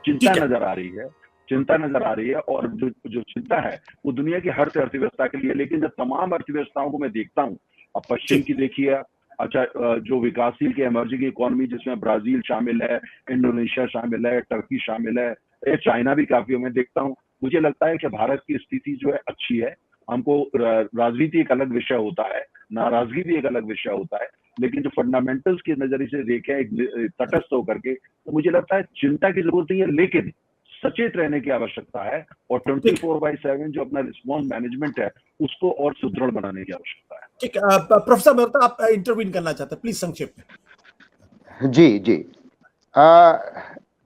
चिंता ठीक है। नजर आ रही है, चिंता नजर आ रही है। और जो जो चिंता है वो दुनिया की हर अर्थव्यवस्था के लिए। लेकिन जब तमाम अर्थव्यवस्थाओं को मैं देखता हूँ, अब पश्चिम जी की देखिए, अच्छा, जो विकासशील की इमर्जिंग इकोनॉमी जिसमें ब्राजील शामिल है, इंडोनेशिया शामिल है, टर्की शामिल है, चाइना भी काफी मैं देखता हूँ। मुझे लगता है कि भारत की स्थिति जो है अच्छी है। हमको राजनीति एक अलग विषय होता है, नाराजगी भी एक अलग विषय होता है, लेकिन जो फंडामेंटल्स के नजरिए से देखें एक तटस्थ होकर के, तो मुझे लगता है चिंता की जरूरत नहीं है, लेकिन सचेत रहने की आवश्यकता है। और ठीक 24/7 जो अपना रिस्पॉन्स मैनेजमेंट है उसको और सुदृढ़ बनाने की आवश्यकता है। ठीक। प्रोफेसर मेहता, आप इंटरवीन करना चाहते हैं, प्लीज संक्षेप में। जी जी। आ,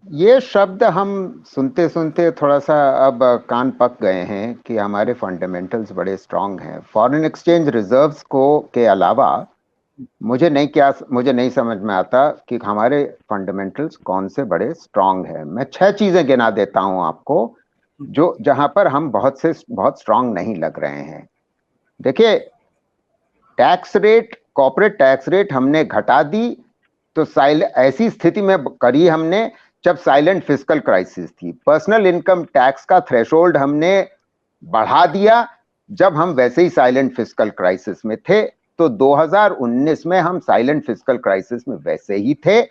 ये शब्द हम सुनते सुनते थोड़ा सा अब कान पक गए हैं कि हमारे फंडामेंटल्स बड़े स्ट्रांग हैं। फॉरेन एक्सचेंज रिजर्व्स को के अलावा मुझे नहीं समझ में आता कि हमारे फंडामेंटल्स कौन से बड़े स्ट्रांग हैं। मैं 6 चीजें गिना देता हूं आपको जो जहां पर हम बहुत स्ट्रांग नहीं लग रहे हैं। देखिए, tax rate, corporate tax rate हमने घटा दी तो ऐसी स्थिति में करी हमने जब साइलेंट फिस्कल क्राइसिस थी। पर्सनल इनकम टैक्स का थ्रेशोल्ड हमने बढ़ा दिया जब हम वैसे ही साइलेंट फिस्कल क्राइसिस में थे। तो 2019 में हम साइलेंट फिस्कल क्राइसिस में वैसे ही थे।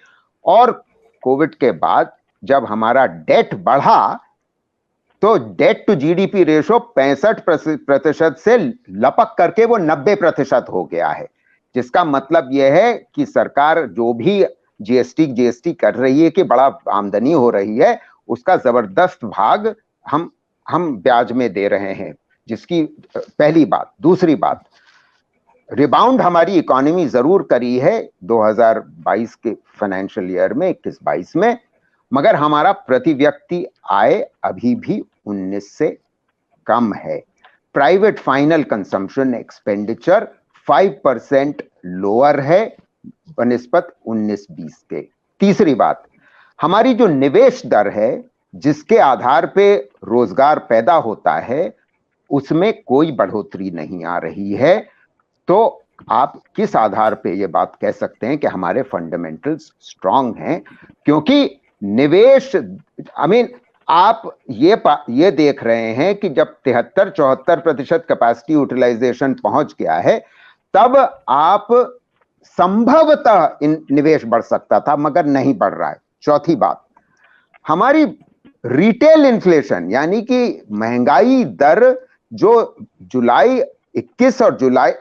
और कोविड के बाद जब हमारा डेट बढ़ा तो डेट टू जीडीपी रेशो 65% से लपक करके वो 90% हो गया है। जिसका मतलब यह है कि सरकार जो भी जीएसटी कर रही है कि बड़ा आमदनी हो रही है, उसका जबरदस्त भाग हम ब्याज में दे रहे हैं। जिसकी पहली बात। दूसरी बात, रिबाउंड हमारी इकोनॉमी जरूर करी है 2022 के फाइनेंशियल ईयर में, 21-22 में, मगर हमारा प्रति व्यक्ति आय अभी भी 19 से कम है। Private final consumption expenditure 5% lower है बनिस्बत 19-20 के। तीसरी बात, हमारी जो निवेश दर है जिसके आधार पे रोजगार पैदा होता है, उसमें कोई बढ़ोतरी नहीं आ रही है। तो आप किस आधार पे ये बात कह सकते हैं कि हमारे फंडामेंटल्स स्ट्रांग हैं? क्योंकि निवेश, आप ये देख रहे हैं कि जब 73-74% कैपेसिटी यूटिलाइजेशन पहुंच गया है, तब आप संभवतः निवेश बढ़ सकता था, मगर नहीं बढ़ रहा है। चौथी बात, हमारी रिटेल इन्फ्लेशन यानी कि महंगाई दर जो जुलाई 20 और जुलाई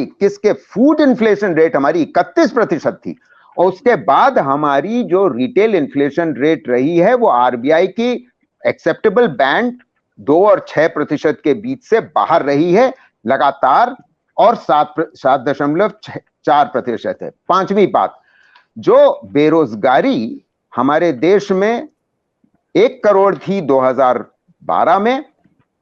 21 के फूड इन्फ्लेशन रेट हमारी 31% थी। और उसके बाद हमारी जो रिटेल इन्फ्लेशन रेट रही है वो आरबीआई की एक्सेप्टेबल बैंड 2 और 6% के बीच से बाहर रही है लगातार, और 7.4% है। पांचवी बात, जो बेरोजगारी हमारे देश में 1 करोड़ थी 2012 में,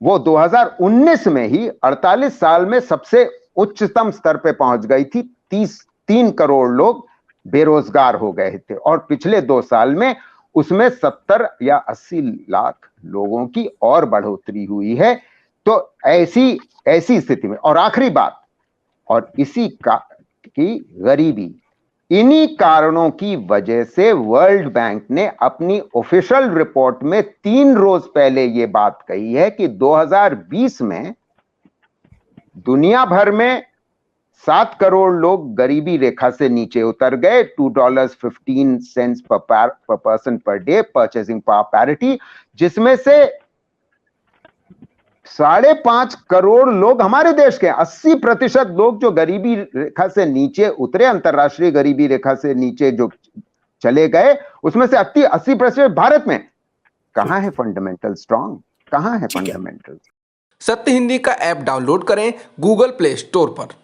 वो 2019 में ही 48 साल में सबसे उच्चतम स्तर पे पहुंच गई थी। 3 करोड़ लोग बेरोजगार हो गए थे, और पिछले 2 साल में उसमें 70 या 80 लाख लोगों की और बढ़ोतरी हुई है। तो ऐसी स्थिति में, और आखिरी बात, और इसी की गरीबी, इन्हीं कारणों की वजह से वर्ल्ड बैंक ने अपनी ऑफिशियल रिपोर्ट में 3 रोज पहले यह बात कही है कि 2020 में दुनिया भर में 7 करोड़ लोग गरीबी रेखा से नीचे उतर गए। $2.15 पर person per day purchasing power parity, जिसमें से 5.5 करोड़ लोग हमारे देश के, 80% लोग जो गरीबी रेखा से नीचे उतरे, अंतरराष्ट्रीय गरीबी रेखा से नीचे जो चले गए, उसमें से 80% भारत में। कहां है फंडामेंटल स्ट्रांग? कहां है फंडामेंटल? सत्य हिंदी का ऐप डाउनलोड करें गूगल प्ले स्टोर पर।